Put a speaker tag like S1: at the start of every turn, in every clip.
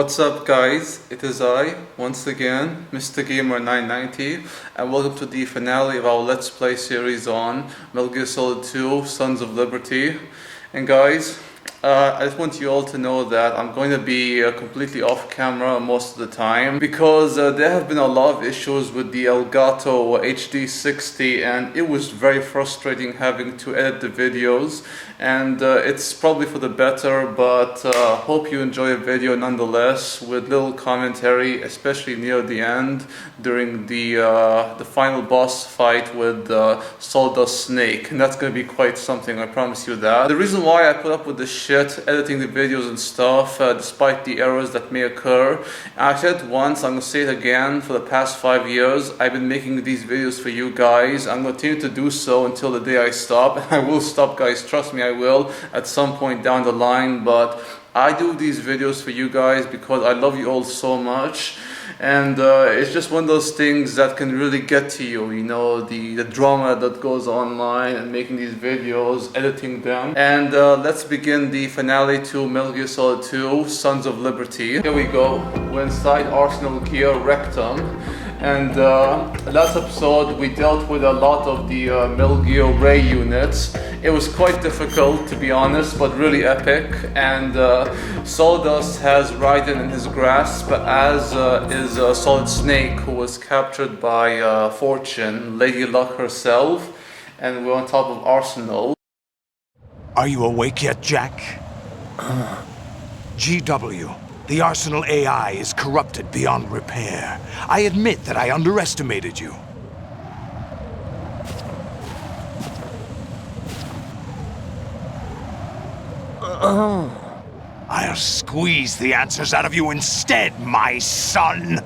S1: What's up guys, it is I, once again, MR.GAMER 990, and welcome to the finale of our Let's Play series on MR.Solid 2, Sons of Liberty. And guys, I just want you all to know that I'm going to be completely off camera most of the time because there have been a lot of issues with the Elgato HD60 and it was very frustrating having to edit the videos, and it's probably for the better, but hope you enjoy a video nonetheless with little commentary, especially near the end during the final boss fight with Sawdust Snake, and that's going to be quite something, I promise you that. The reason why I put up with this shit editing the videos and stuff, despite the errors that may occur, I said it once, I'm going to say it again, for the past 5 years I've been making these videos for you guys. I'm going to continue to do so until the day I stop, and I will stop guys, trust me, I will at some point down the line, but I do these videos for you guys because I love you all so much. And it's just one of those things that can really get to you, you know, the drama that goes online and making these videos, editing them. And let's begin the finale to MR.Solid 2, Sons of Liberty. Here we go, we're inside Arsenal Gear Rectum. And last episode we dealt with a lot of the MR.Gear Ray units. It was quite difficult, to be honest, but really epic. And Sawdust has Raiden in his grasp, as is Solid Snake, who was captured by Fortune, Lady Luck herself. And we're on top of Arsenal.
S2: Are you awake yet, Jack? GW. The Arsenal AI is corrupted beyond repair. I admit that I underestimated you. I'll squeeze the answers out of you instead, my son!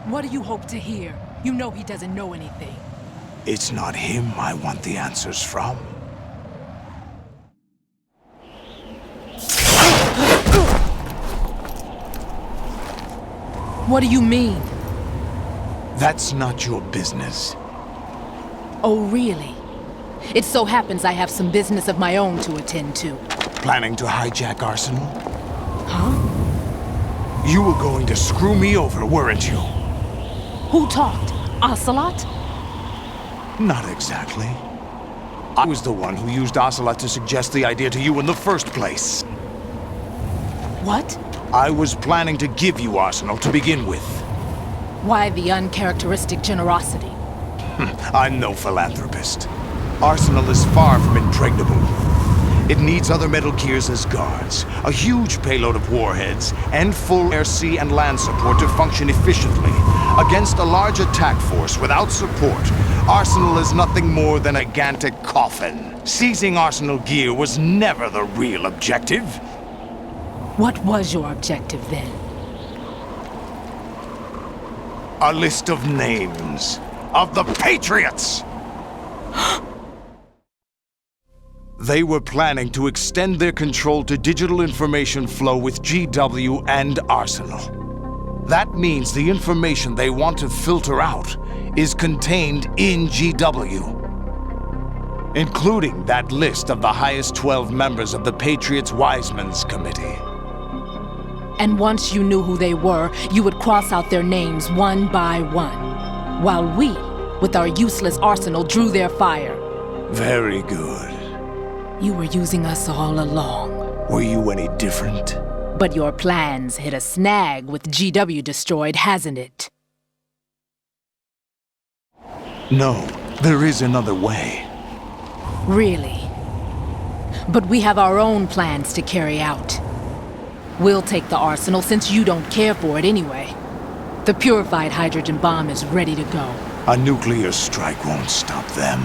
S3: What do you hope to hear? You know he doesn't know anything.
S2: It's not him I want the answers from.
S3: What do you mean?
S2: That's not your business.
S3: Oh, really? It so happens I have some business of my own to attend to.
S2: Planning to hijack Arsenal?
S3: Huh?
S2: You were going to screw me over, weren't you?
S3: Who talked? Ocelot?
S2: Not exactly. I was the one who used Ocelot to suggest the idea to you in the first place.
S3: What?
S2: I was planning to give you Arsenal to begin with.
S3: Why the uncharacteristic generosity?
S2: I'm no philanthropist. Arsenal is far from impregnable. It needs other Metal Gears as guards, a huge payload of warheads, and full air, sea, and land support to function efficiently. Against a large attack force without support, Arsenal is nothing more than a gigantic coffin. Seizing Arsenal gear was never the real objective.
S3: What was your objective then?
S2: A list of names of the Patriots! They were planning to extend their control to digital information flow with GW and Arsenal. That means the information they want to filter out is contained in GW, including that list of the highest 12 members of the Patriots Wiseman's Committee.
S3: And once you knew who they were, you would cross out their names one by one, while we, with our useless arsenal, drew their fire.
S2: Very good.
S3: You were using us all along.
S2: Were you any different?
S3: But your plans hit a snag with GW destroyed, hasn't it?
S2: No, there is another way.
S3: Really? But we have our own plans to carry out. We'll take the arsenal since you don't care for it anyway. The purified hydrogen bomb is ready to go.
S2: A nuclear strike won't stop them.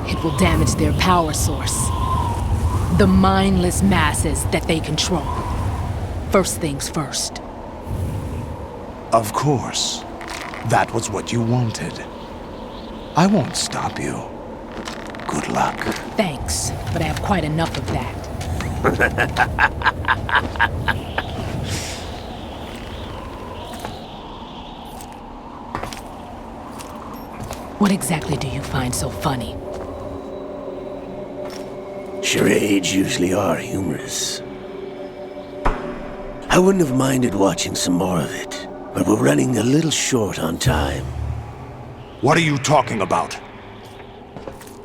S3: It will damage their power source. The mindless masses that they control. First things first.
S2: Of course. That was what you wanted. I won't stop you. Good luck.
S3: Thanks, but I have quite enough of that. What exactly do you find so funny?
S4: Charades usually are humorous. I wouldn't have minded watching some more of it, but we're running a little short on time.
S2: What are you talking about?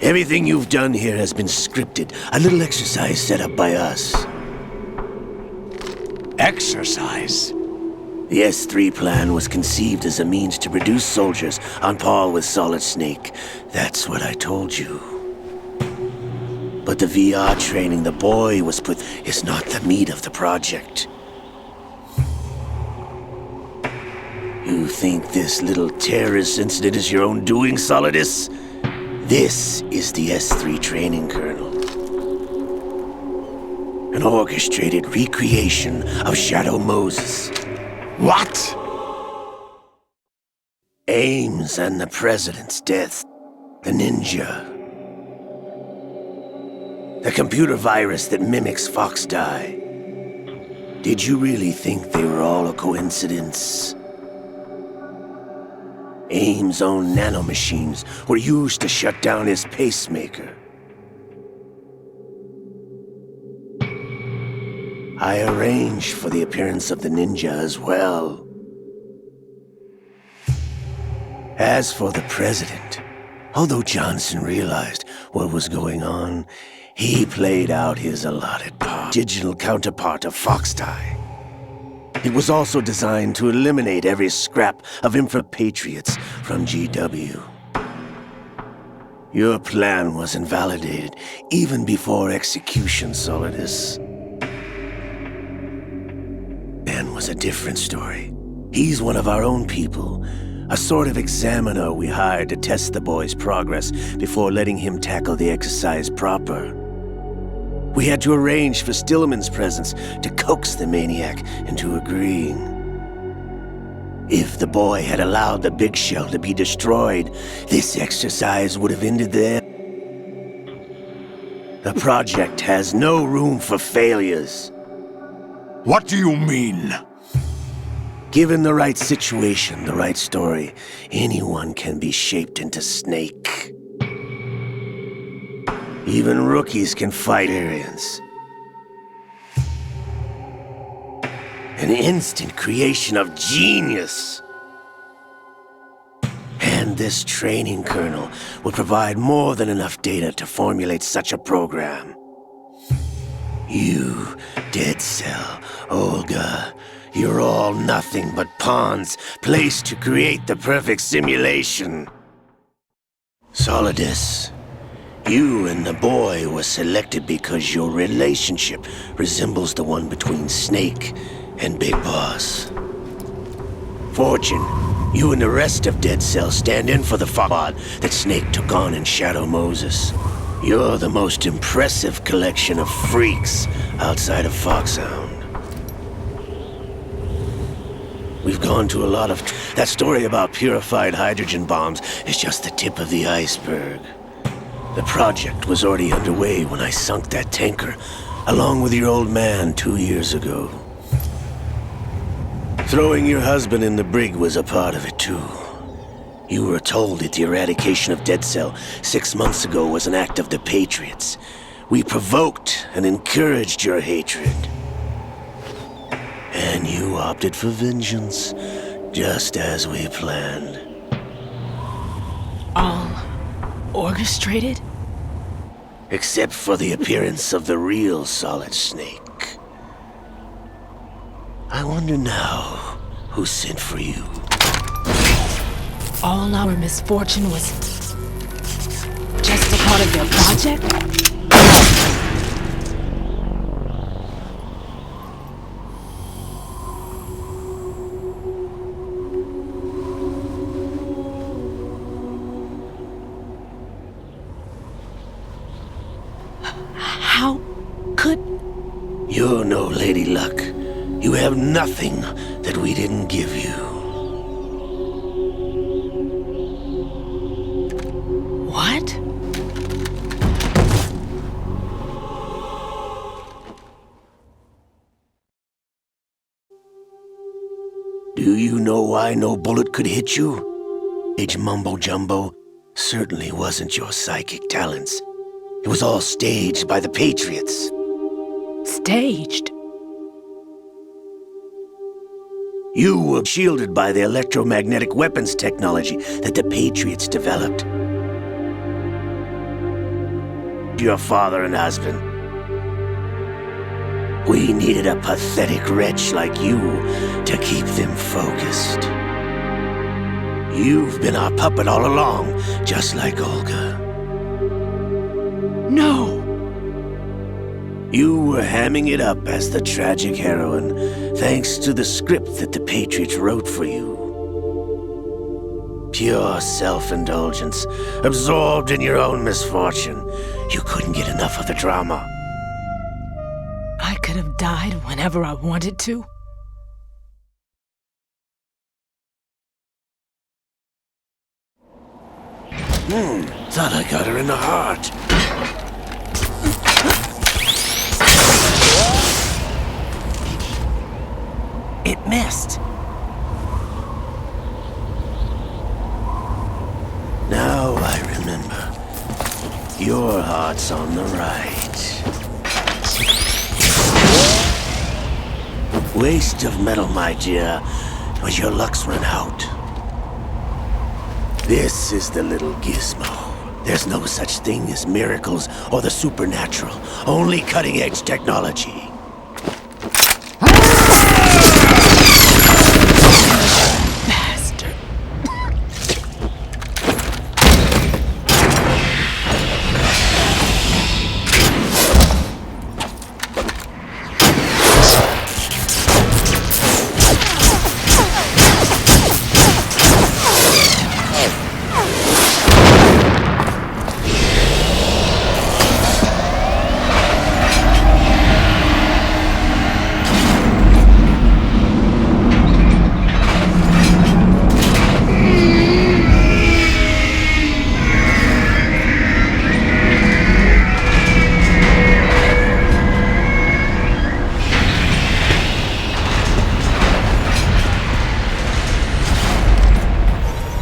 S4: Everything you've done here has been scripted, a little exercise set up by us.
S2: Exercise?
S4: The S3 plan was conceived as a means to produce soldiers on par with Solid Snake. That's what I told you. But the VR training the boy was put is not the meat of the project. You think this little terrorist incident is your own doing, Solidus? This is the S3 training kernel. An orchestrated recreation of Shadow Moses.
S2: What?
S4: Ames and the President's death. The ninja. The computer virus that mimics Foxdie. Did you really think they were all a coincidence? Ames' own nanomachines were used to shut down his pacemaker. I arranged for the appearance of the ninja as well. As for the President, although Johnson realized what was going on, he played out his allotted part, digital counterpart of Foxdie. It was also designed to eliminate every scrap of infra-patriots from GW. Your plan was invalidated even before execution, Solidus. Dan was a different story. He's one of our own people, a sort of examiner we hired to test the boy's progress before letting him tackle the exercise proper. We had to arrange for Stillman's presence to coax the maniac into agreeing. If the boy had allowed the big shell to be destroyed, this exercise would have ended there. The project has no room for failures.
S2: What do you mean?
S4: Given the right situation, the right story, anyone can be shaped into Snake. Even rookies can fight aliens. An instant creation of genius. And this training kernel would provide more than enough data to formulate such a program. You, Dead Cell, Olga, you're all nothing but pawns placed to create the perfect simulation. Solidus. You and the boy were selected because your relationship resembles the one between Snake and Big Boss. Fortune, you and the rest of Dead Cell stand in for the facade that Snake took on in Shadow Moses. You're the most impressive collection of freaks outside of Foxhound. We've gone to a lot of... That story about purified hydrogen bombs is just the tip of the iceberg. The project was already underway when I sunk that tanker, along with your old man 2 years ago. Throwing your husband in the brig was a part of it too. You were told that the eradication of Dead Cell 6 months ago was an act of the Patriots. We provoked and encouraged your hatred. And you opted for vengeance, just as we planned.
S3: All orchestrated?
S4: Except for the appearance of the real Solid Snake. I wonder now who sent for you.
S3: All our misfortune was just a part of their project? How could...
S4: You're no Lady Luck. You have nothing that we didn't give you.
S3: What?
S4: Do you know why no bullet could hit you? Age Mumbo Jumbo certainly wasn't your psychic talents. It was all staged by the Patriots.
S3: Staged?
S4: You were shielded by the electromagnetic weapons technology that the Patriots developed. Your father and husband. We needed a pathetic wretch like you to keep them focused. You've been our puppet all along, just like Olga.
S3: No!
S4: You were hamming it up as the tragic heroine, thanks to the script that the Patriots wrote for you. Pure self-indulgence, absorbed in your own misfortune. You couldn't get enough of the drama.
S3: I could have died whenever I wanted to.
S4: Thought I got her in the heart.
S3: It missed.
S4: Now I remember. Your heart's on the right. Waste of metal, my dear, but your luck's run out. This is the little gizmo. There's no such thing as miracles or the supernatural, only cutting-edge technology.
S3: Bastard.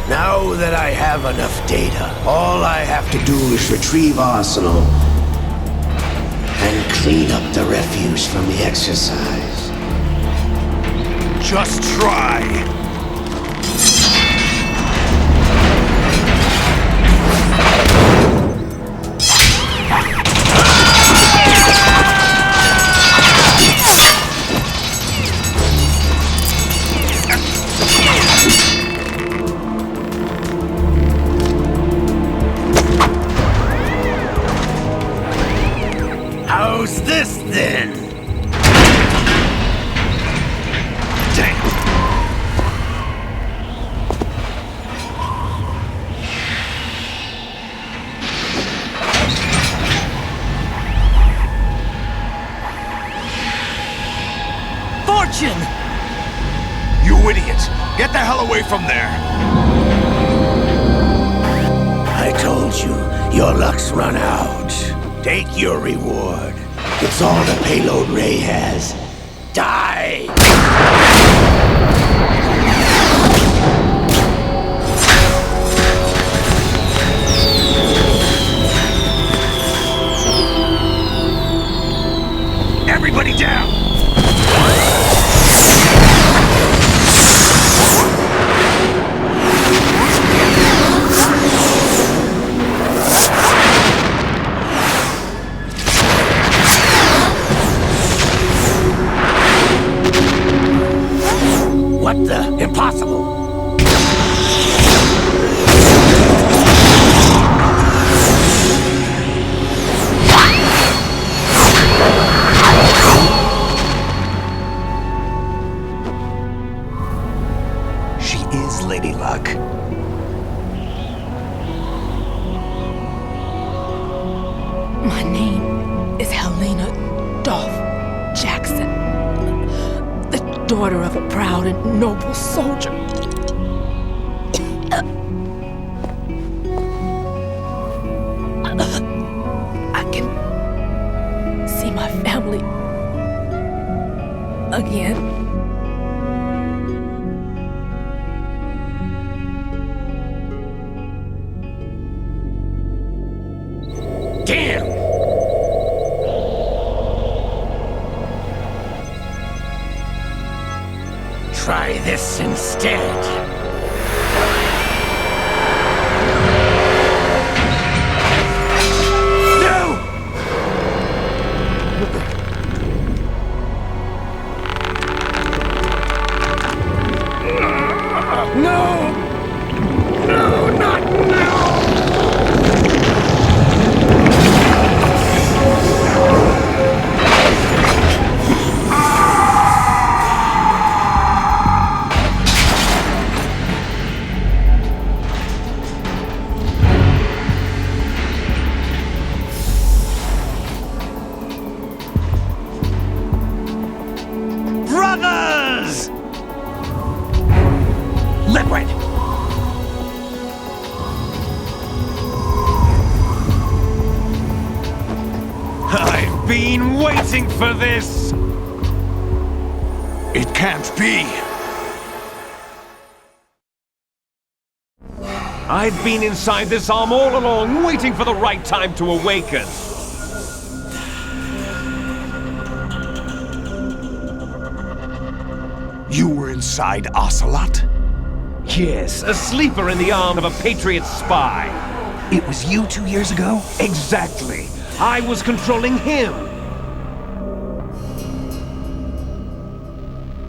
S4: Now that I have enough data, all I have to do is retrieve Arsenal and clean up the refuse from the exercise.
S2: Just try.
S4: How's this then? Damn.
S3: Fortune!
S2: You idiot! Get the hell away from there!
S4: I told you, your luck's run out. Take your reward. It's all the payload Ray has. Die!
S2: Everybody down!
S4: What the? Impossible!
S2: She is Lady Luck.
S3: My name is Helena Dolph Jackson, the daughter of a proud and noble soldier. I can see my family again.
S4: try this instead.
S2: Brothers! Liquid! I've been waiting for this! It can't be! I've been inside this arm all along, waiting for the right time to awaken. You were inside Ocelot? Yes, a sleeper in the arm of a Patriot spy. It was you 2 years ago? Exactly. I was controlling him.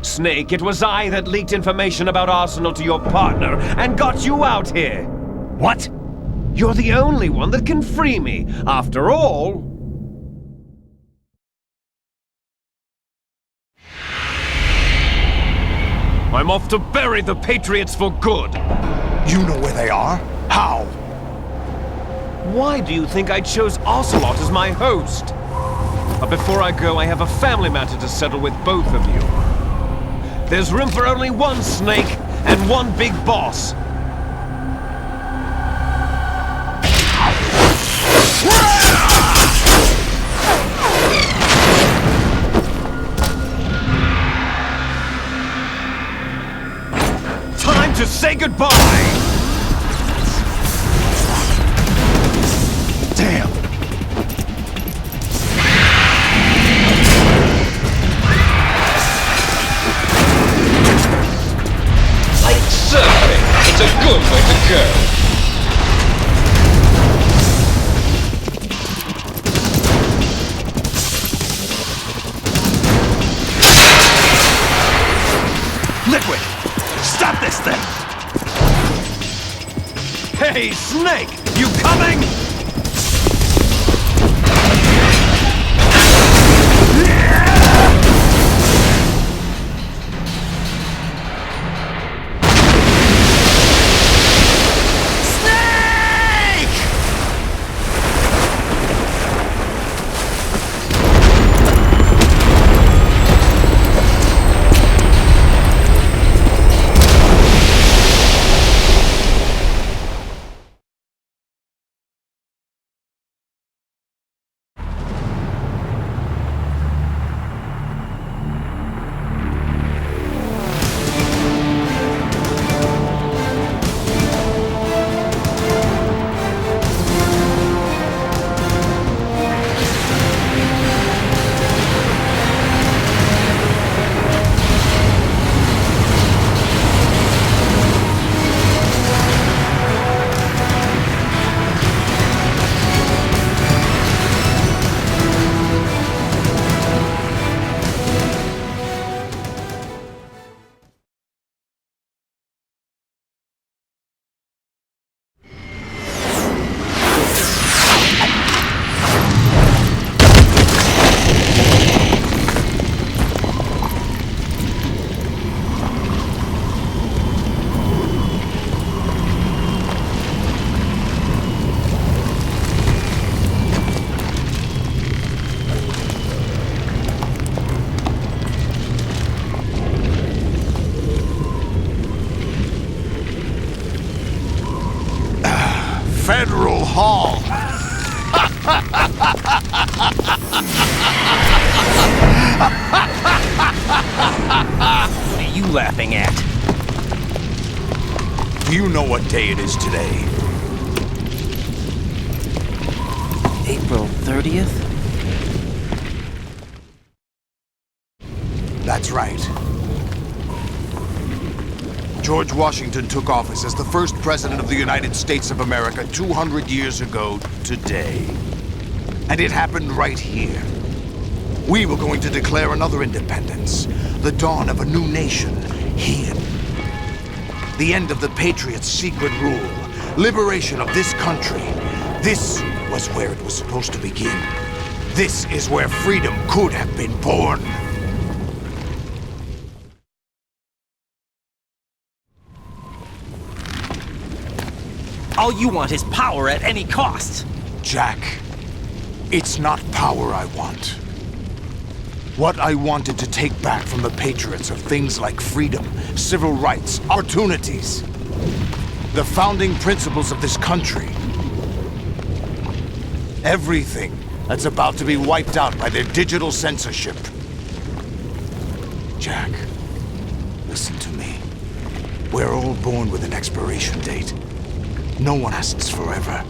S2: Snake, it was I that leaked information about Arsenal to your partner and got you out here. What? You're the only one that can free me. After all... I'm off to bury the Patriots for good. You know where they are? How? Why do you think I chose Ocelot as my host? But before I go, I have a family matter to settle with both of you. There's room for only one Snake and one big boss. Time to say goodbye! Damn!
S5: Like surfing, it's a good way to go.
S2: Liquid! Stop this thing! Hey, Snake! You coming? Federal Hall.
S6: What are you laughing at?
S2: Do you know what day it is today?
S6: April 30th?
S2: That's right. George Washington took office as the first president of the United States of America 200 years ago today. And it happened right here. We were going to declare another independence, the dawn of a new nation here. The end of the Patriots' secret rule, liberation of this country. This was where it was supposed to begin. This is where freedom could have been born.
S6: All you want is power at any cost.
S2: Jack, it's not power I want. What I wanted to take back from the Patriots are things like freedom, civil rights, opportunities. The founding principles of this country. Everything that's about to be wiped out by their digital censorship. Jack, listen to me. We're all born with an expiration date. No one lasts forever.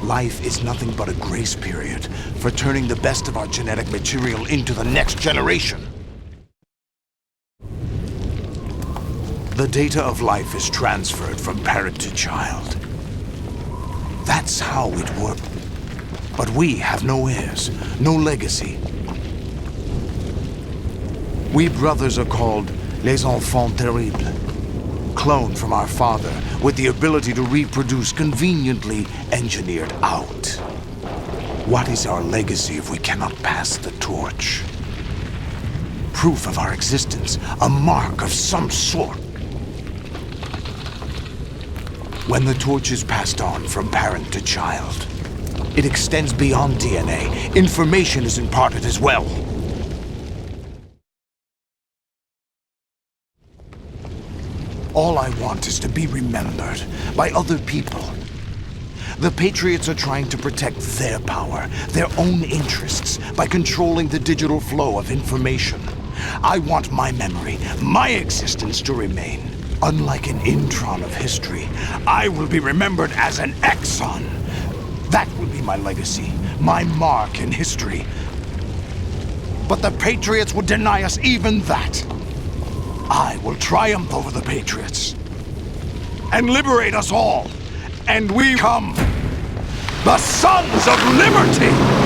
S2: Life is nothing but a grace period for turning the best of our genetic material into the next generation. The data of life is transferred from parent to child. That's how it works. But we have no heirs, no legacy. We brothers are called les enfants terribles. Cloned from our father, with the ability to reproduce conveniently engineered out. What is our legacy if we cannot pass the torch? Proof of our existence, a mark of some sort. When the torch is passed on from parent to child, it extends beyond DNA. Information is imparted as well. All I want is to be remembered by other people. The Patriots are trying to protect their power, their own interests, by controlling the digital flow of information. I want my memory, my existence to remain. Unlike an intron of history, I will be remembered as an exon. That will be my legacy, my mark in history. But the Patriots would deny us even that. I will triumph over the Patriots and liberate us all. And we come the Sons of Liberty!